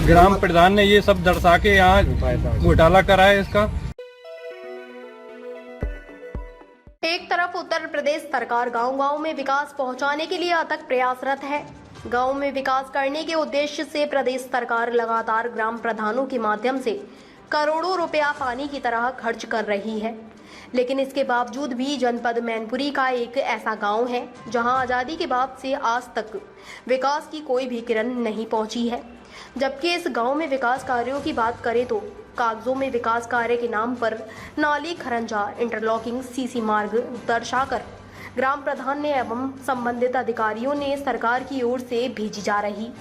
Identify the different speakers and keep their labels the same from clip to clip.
Speaker 1: ग्राम प्रधान ने ये सब दर्शा के यहाँ घोटाला करा है इसका।
Speaker 2: एक तरफ उत्तर प्रदेश सरकार गांव-गांव में विकास पहुंचाने के लिए अथक प्रयासरत है। गांव में विकास करने के उद्देश्य से प्रदेश सरकार लगातार ग्राम प्रधानों के माध्यम से करोड़ों रुपया पानी की तरह खर्च कर रही है, लेकिन इसके बावजूद भी जनपद मैनपुरी का एक ऐसा गांव है जहां आज़ादी के बाद से आज तक विकास की कोई भी किरण नहीं पहुंची है। जबकि इस गांव में विकास कार्यों की बात करें तो कागजों में विकास कार्य के नाम पर नाली, खरंजा, इंटरलॉकिंग, सीसी मार्ग दर्शाकर ग्राम प्रधान ने एवं संबंधित अधिकारियों ने सरकार की ओर से भेजी जा रही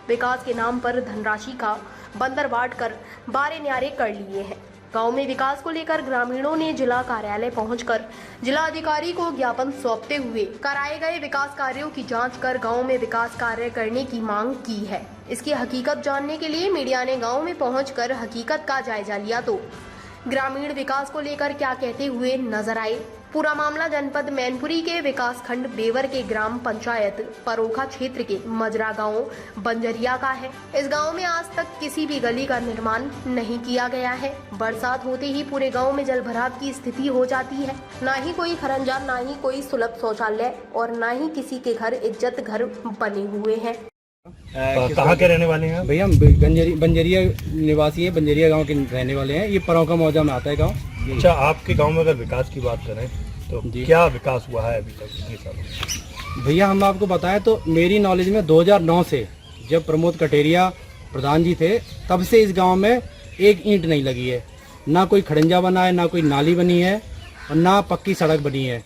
Speaker 2: विकास के नाम पर धनराशि का बंदर बांट कर बारे न्यारे कर लिए हैं। गांव में विकास को लेकर ग्रामीणों ने जिला कार्यालय पहुंचकर जिला अधिकारी को ज्ञापन सौंपते हुए कराए गए विकास कार्यों की जांच कर गांव में विकास कार्य करने की मांग की है। इसकी हकीकत जानने के लिए मीडिया ने गांव में पहुंचकर हकीकत का जायजा लिया तो ग्रामीण विकास को लेकर क्या कहते हुए नजर आए। पूरा मामला जनपद मैनपुरी के विकास खंड बेवर के ग्राम पंचायत परोखा क्षेत्र के मजरा गांव बंजरिया का है। इस गांव में आज तक किसी भी गली का निर्माण नहीं किया गया है। बरसात होते ही पूरे गांव में जलभराव की स्थिति हो जाती है। ना ही कोई खरंजा, ना ही कोई सुलभ शौचालय और ना ही किसी के घर इज्जत घर बने हुए हैं।
Speaker 3: कहाँ के रहने वाले हैं
Speaker 4: भैया? हम बंजरिया निवासी हैं, बंजरिया गांव के रहने वाले हैं। ये परोखा मौजा में आता है गांव।
Speaker 3: अच्छा, आपके गांव में अगर विकास की बात करें तो क्या विकास हुआ है अभी तक कितने सालों?
Speaker 4: भैया हम आपको बताएं तो मेरी नॉलेज में 2009 से जब प्रमोद कटेरिया प्रधान जी थे तब से इस गांव में एक ईंट नहीं लगी है। ना कोई खड़ंजा बना है, ना कोई नाली बनी है और ना पक्की सड़क बनी है।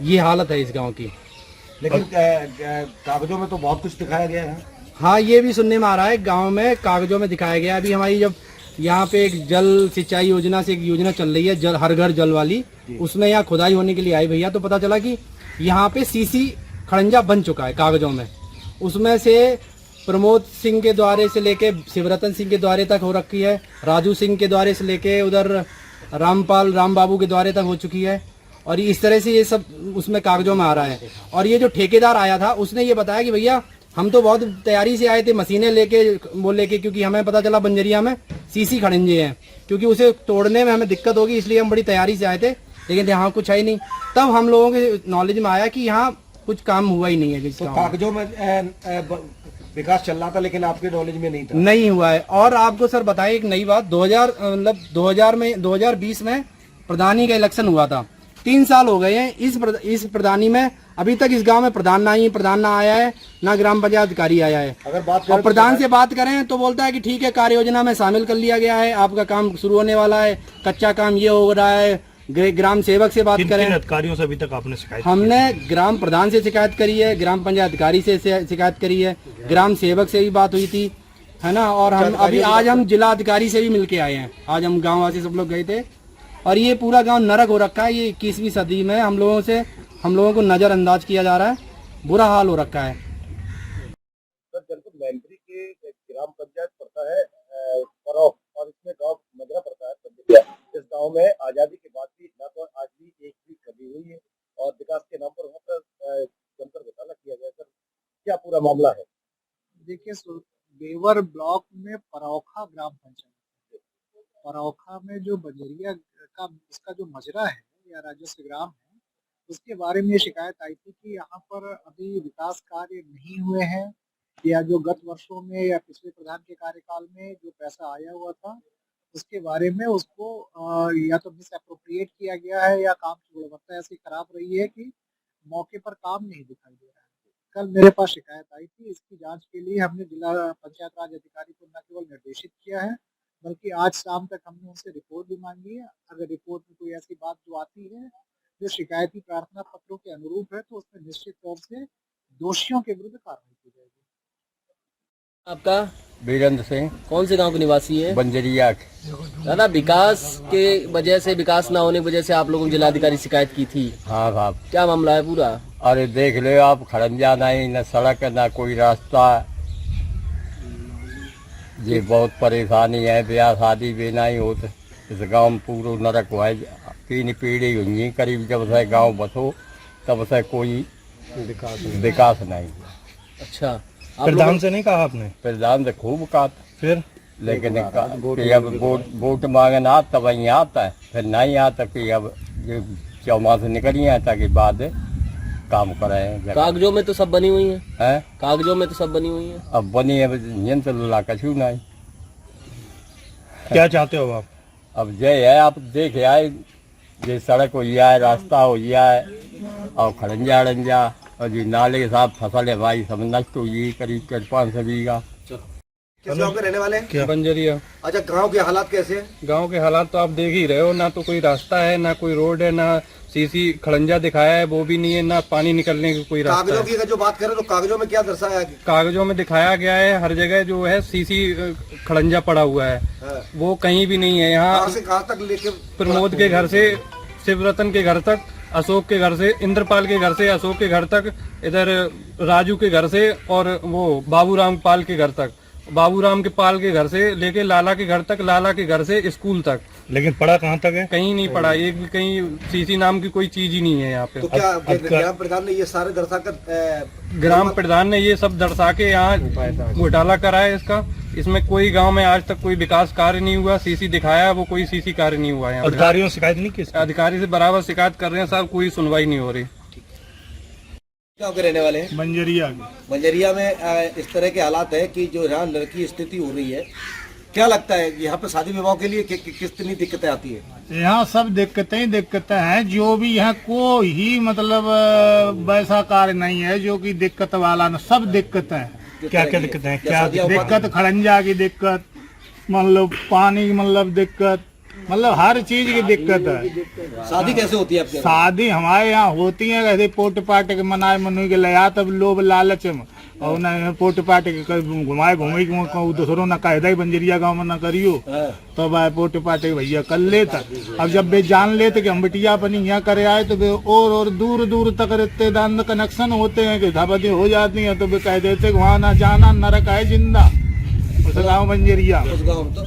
Speaker 4: ये हालत है इस गाँव की।
Speaker 5: लेकिन कागजों में तो बहुत कुछ दिखाया गया है।
Speaker 4: हाँ, ये भी सुनने में आ रहा है गांव में कागजों में दिखाया गया। अभी हमारी जब यहाँ पे एक जल सिंचाई योजना से एक योजना चल रही है, जल हर घर जल वाली, उसमें यहाँ खुदाई होने के लिए आई भैया, तो पता चला कि यहाँ पे सीसी खड़ंजा बन चुका है कागजों में। उसमें से प्रमोद सिंह के द्वारे से लेके शिवरतन सिंह के द्वारे तक हो रखी है, राजू सिंह के द्वारे से लेके उधर राम बाबू के द्वारे तक हो चुकी है। और इस तरह से ये सब उसमें कागजों में आ रहा है। और ये जो ठेकेदार आया था उसने ये बताया कि भैया हम तो बहुत तैयारी से आए थे, मशीनें लेके बोले कि क्योंकि हमें पता चला बंजरिया में सीसी खड़ंजे हैं, क्योंकि उसे तोड़ने में हमें दिक्कत होगी, इसलिए हम बड़ी तैयारी से आए थे। लेकिन यहाँ कुछ है ही नहीं। तब हम लोगों के नॉलेज में आया कि यहाँ कुछ काम हुआ ही नहीं है।
Speaker 5: तो कागजों में विकास चल रहा था लेकिन आपके नॉलेज में नहीं था।
Speaker 4: नहीं हुआ है। और आपको सर बताएं एक नई बात, 2020 में प्रधानी का इलेक्शन हुआ था। 3 साल हो गए हैं इस प्रधानी में। अभी तक इस गांव में प्रधान ना आया है, ना ग्राम पंचायत अधिकारी आया है।
Speaker 5: अगर बात
Speaker 4: और प्रधान से बात करें तो बोलता है कि ठीक है, कार्य योजना में शामिल कर लिया गया है, आपका काम शुरू होने वाला है, कच्चा काम ये हो रहा है। ग्राम सेवक से बात करें,
Speaker 3: अधिकारियों से अभी तक आपने शिकायत?
Speaker 4: हमने ग्राम प्रधान से शिकायत करी है, ग्राम पंचायत अधिकारी से शिकायत करी है, ग्राम सेवक से भी बात हुई थी, है ना। और हम अभी आज हम जिला अधिकारी से भी मिलके आए हैं। आज हम गाँव वासी सब लोग गए थे। और ये पूरा गांव नरक हो रखा है। ये 21वीं सदी में हम लोगों को नजरअंदाज किया जा रहा है। बुरा हाल हो रखा है।
Speaker 5: जनपद मैनपुरी के ग्राम पंचायत पड़ता है परोख, और इसमें गांव मजरा पड़ता है बंजरिया। इस गांव में आजादी के बाद भी ना तो आज भी एक भी कमी हुई है और विकास के नाम पर वहाँ पर जमकर घोटाला किया गया। सर, क्या पूरा मामला है?
Speaker 6: देखिए, बेवर ब्लॉक में परोखा ग्राम पंचायत, परोखा में जो बंजरिया का इसका जो मजरा है या राजस्व ग्राम है, उसके बारे में शिकायत आई थी कि यहाँ पर अभी विकास कार्य नहीं हुए हैं, या जो गत वर्षों में या पिछले प्रधान के कार्यकाल में जो पैसा आया हुआ था उसके बारे में उसको या तो मिस एप्रोप्रिएट किया गया है या काम की गुणवत्ता ऐसी खराब रही है कि मौके पर काम नहीं दिखाई दे रहा है। कल मेरे पास शिकायत आई थी। इसकी जांच के लिए हमने जिला पंचायत राज अधिकारी को न केवल निर्देशित किया है बल्कि आज शाम तक हमने उनसे रिपोर्ट भी मांगी है। अगर रिपोर्ट में कोई ऐसी बात जो आती है जो शिकायती प्रार्थना पत्रों के अनुरूप है तो उसमें निश्चित तौर से दोषियों के विरुद्ध कार्रवाई की जाएगी।
Speaker 7: आपका
Speaker 8: वीरेंद्र सिंह,
Speaker 7: कौन से गांव के निवासी है?
Speaker 8: बंजरिया।
Speaker 7: दादा, विकास के वजह से, विकास ना होने की वजह से आप लोगों ने जिलाधिकारी शिकायत की थी।
Speaker 8: हाँ साहब।
Speaker 7: क्या मामला है पूरा?
Speaker 8: अरे देख ले आप, खड़ंजा नहीं, न सड़क, न कोई रास्ता। ये बहुत परेशानी है। ब्याह शादी भी नहीं होते इस गांव में। पूरा नरक हुआ है। 3 पीढ़ी हुई करीब जब से गांव बसो, तब से कोई विकास नहीं।
Speaker 7: अच्छा,
Speaker 3: प्रधान से नहीं कहा आपने?
Speaker 8: प्रधान से खूब कहा था,
Speaker 3: फिर
Speaker 8: लेकिन कि अब वोट मांगना आता वहीं आता है, फिर नहीं आता कि अब ये 4 माह से निकल ही आता कि बाद काम कराए।
Speaker 7: कागजों में तो सब बनी हुई है,
Speaker 8: हैं?
Speaker 7: कागजों में तो सब बनी हुई है।
Speaker 8: अब बनी है यंत्र ला कछू नहीं।
Speaker 3: क्या चाहते हो आप?
Speaker 8: अब ये है, आप देखे आए, ये सड़क हो जाए, रास्ता हो जाए, और खड़ंजा अड़ंजा, और जी नाले के साथ फसल है भाई, सब नष्ट हुई करीब 500 बीघा।
Speaker 5: किस गांव के रहने वाले हैं?
Speaker 3: क्या?
Speaker 1: बंजरिया।
Speaker 5: अच्छा, गांव के हालात कैसे हैं?
Speaker 1: गांव के हालात तो आप देख ही रहे हो, ना तो कोई रास्ता है, ना कोई रोड है, ना सीसी खड़ंजा दिखाया है वो भी नहीं है, ना पानी निकलने की कोई रास्ता
Speaker 5: कागजों
Speaker 1: है।
Speaker 5: की अगर जो बात करें तो कागजों में क्या दर्शाया है?
Speaker 1: कागजों में दिखाया गया है हर जगह जो है सीसी खड़ंजा पड़ा हुआ है, वो कहीं भी नहीं है।
Speaker 5: कहाँ
Speaker 1: यहाँ
Speaker 5: से कहाँ तक लेके?
Speaker 1: प्रमोद के घर से शिवरतन के घर तक, अशोक के घर से, इंद्रपाल के घर से अशोक के घर तक, इधर राजू के घर से, और वो बाबूराम पाल के घर तक, बाबूराम के पाल के घर से लेके लाला के घर तक, लाला के घर से स्कूल तक।
Speaker 3: लेकिन पड़ा कहाँ तक है?
Speaker 1: कहीं नहीं पड़ा, एक भी कहीं सीसी नाम की कोई चीज ही नहीं है यहाँ पे।
Speaker 5: तो क्या ग्राम प्रधान ने ये सारे दर्शाकर
Speaker 1: ग्राम प्रधान ने ये सब दर्शा के यहाँ घोटाला करा है इसका। इसमें कोई गांव में आज तक कोई विकास कार्य नहीं हुआ, सीसी दिखाया वो कोई सीसी कार्य नहीं हुआ है।
Speaker 3: अधिकारियों से शिकायत नहीं की?
Speaker 1: अधिकारी से बराबर शिकायत कर रहे हैं साहब, कोई सुनवाई नहीं हो रही।
Speaker 5: गाँव के रहने वाले हैं?
Speaker 3: मंजरिया।
Speaker 5: मंजरिया में इस तरह के हालात है कि जो यहाँ लड़की स्थिति हो रही है, क्या लगता है यहाँ पे शादी विवाह के लिए कितनी दिक्कतें आती है?
Speaker 6: यहाँ सब दिक्कतें हैं, जो भी यहाँ कोई ही मतलब वैसा कार्य नहीं है जो कि दिक्कत वाला न, सब दिक्कतें हैं।
Speaker 3: क्या क्या दिक्कतें हैं? क्या
Speaker 6: दिक्कत खड़ंजा की दिक्कत, मतलब पानी की मतलब दिक्कत, मतलब हर चीज की दिक्कत है।
Speaker 5: शादी कैसे होती है आपके?
Speaker 6: शादी हमारे यहाँ होती है ऐसे पोट पाट के मनाए मनु के लया, तब लोभ लालच में और न पोट पाट के घुमाए घूमे दूसरों न कह दे बंजरिया गाँव में न करियो, तब आए पोट पाट के भैया कर लेता। अब जब वे जान लेते कि हम बिटिया अपनी यहाँ करे आए तो वे और दूर दूर तक रिश्तेदार कनेक्शन होते हैं कि धाबती हो जाती है, तो वे कह देते वहाँ ना जाना, नरक है जिंदा उस गाँव बंजरिया।
Speaker 5: उस गाँव तो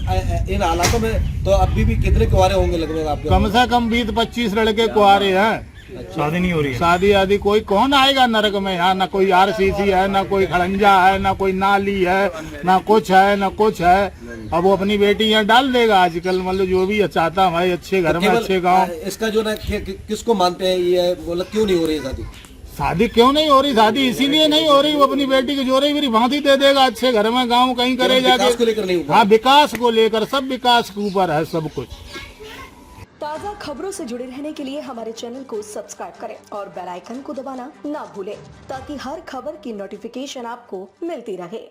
Speaker 5: इन हालातों में तो अभी भी कितने कुआरे होंगे लगभग आपके?
Speaker 6: कम से कम 20-25 लड़के कुआरे हैं।
Speaker 3: शादी नहीं हो रही है?
Speaker 6: शादी आदि कोई कौन आएगा नरक में? यहाँ ना कोई आरसीसी है, ना कोई खड़ंजा है, ना कोई नाली है, ना कुछ है, ना कुछ है। अब वो अपनी बेटी यहाँ डाल देगा आजकल, मतलब जो भी चाहता भाई अच्छे घर में अच्छे गाँव।
Speaker 5: इसका जो ना किसको मानते हैं ये, बोला क्यों नहीं हो रही है शादी?
Speaker 6: शादी क्यों नहीं हो रही? शादी इसीलिए नहीं हो रही, वो अपनी बेटी की जोड़ी मेरी भांति दे देगा अच्छे घर में, गाँव कहीं करे जाके।
Speaker 5: विकास को लेकर नहीं हुआ?
Speaker 6: हाँ, विकास को लेकर, सब विकास के ऊपर है सब कुछ।
Speaker 9: ताज़ा खबरों से जुड़े रहने के लिए हमारे चैनल को सब्सक्राइब करें और बेल आइकन को दबाना ना भूलें, ताकि हर खबर की नोटिफिकेशन आपको मिलती रहे।